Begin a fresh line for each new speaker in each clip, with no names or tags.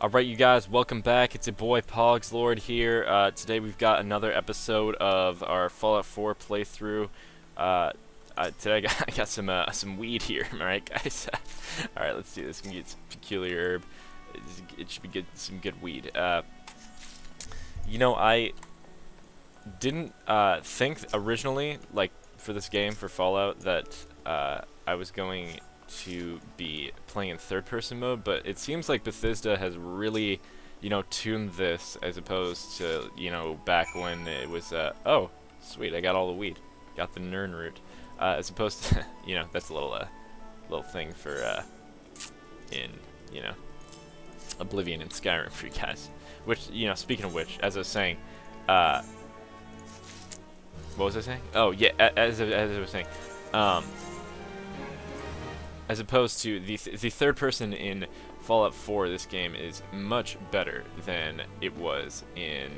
Alright, you guys, welcome back. It's your boy Pogs Lord here. Today we've got another episode of our Fallout 4 playthrough. Today I got some weed here, alright guys? Alright, let's see this. We can get some peculiar herb. It should be good, some good weed. I didn't think originally, like, for this game, for Fallout, that I was going to be playing in third-person mode, but it seems like Bethesda has really, tuned this as opposed to, back when it was, oh, sweet, I got all the weed, got the Nern root, as opposed to, that's a little thing for, in, Oblivion and Skyrim for you guys, which, speaking of which, as I was saying, what was I saying? Oh, yeah, as I was saying, as opposed to the third person in Fallout 4, this game is much better than it was in,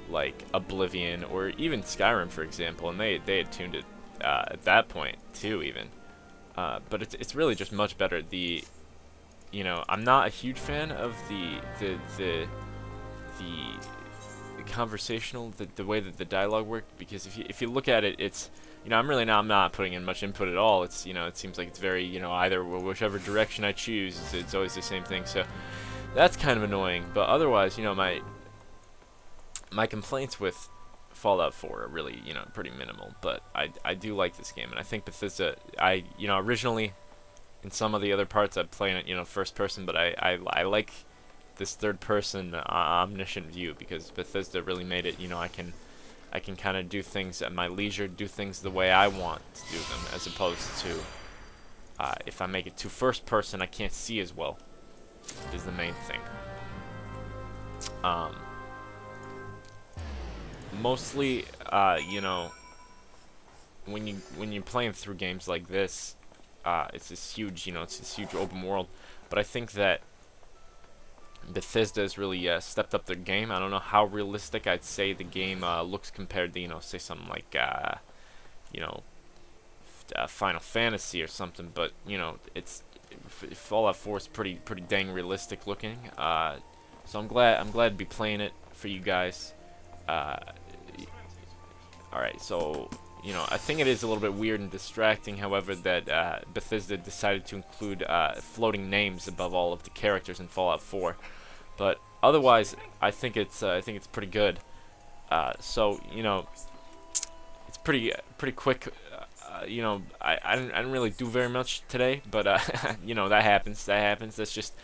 like, Oblivion or even Skyrim, for example, and they had tuned it at that point too, even. But it's really just much better. I'm not a huge fan of the conversational, the way that the dialogue worked, because if you look at it, it's I'm not putting in much input at all. It's it seems like it's very either whichever direction I choose, it's always the same thing. So that's kind of annoying. But otherwise, my complaints with Fallout 4 are really pretty minimal. But I do like this game, and I think Bethesda. Originally in some of the other parts I'm playing it first person, but I like this third person omniscient view, because Bethesda really made it I can kind of do things at my leisure, do things the way I want to do them, as opposed to if I make it too first person, I can't see as well, is the main thing. Mostly, when you're playing through games like this, it's this huge, it's this huge open world, but I think that Bethesda has really stepped up their game. I don't know how realistic I'd say the game looks compared to, say something like, Final Fantasy or something. But Fallout 4 is pretty dang realistic looking. So I'm glad to be playing it for you guys. All right, so I think it is a little bit weird and distracting, however, that Bethesda decided to include floating names above all of the characters in Fallout 4. But otherwise, I think it's pretty good. So it's pretty quick. I didn't really do very much today, but that happens. That's just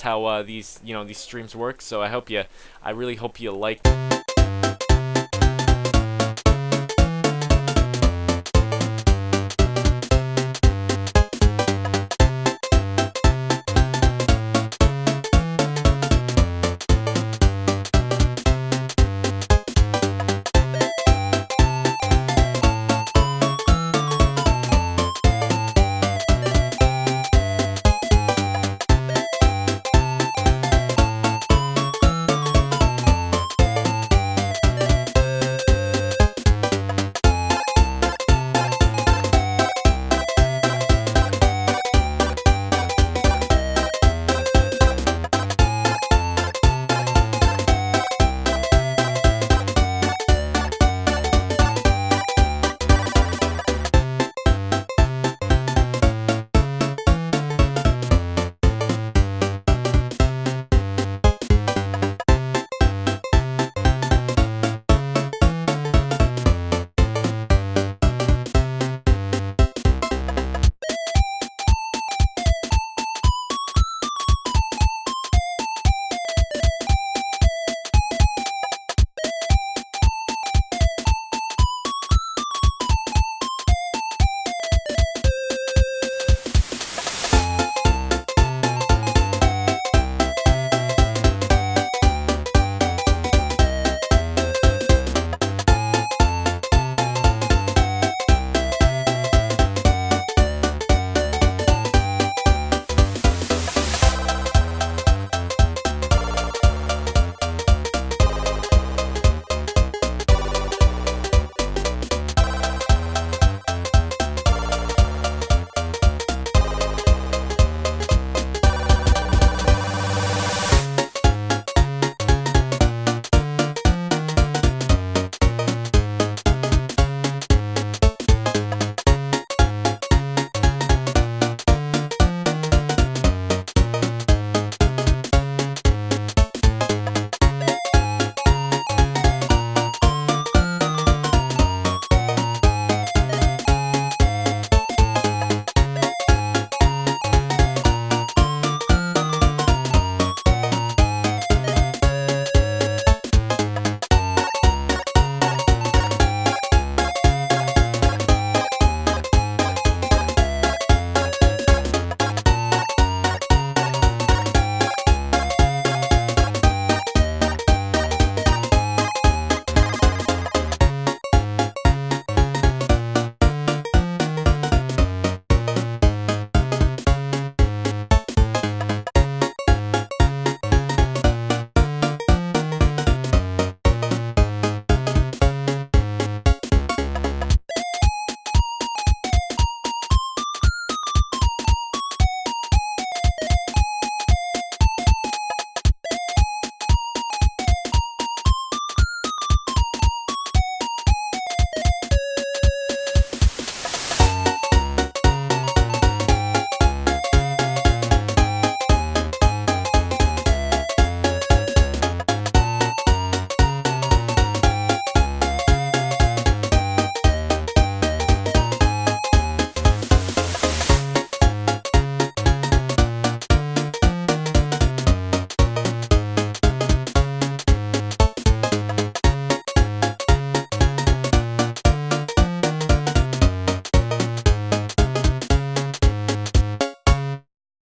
how these these streams work. So I really hope you liked.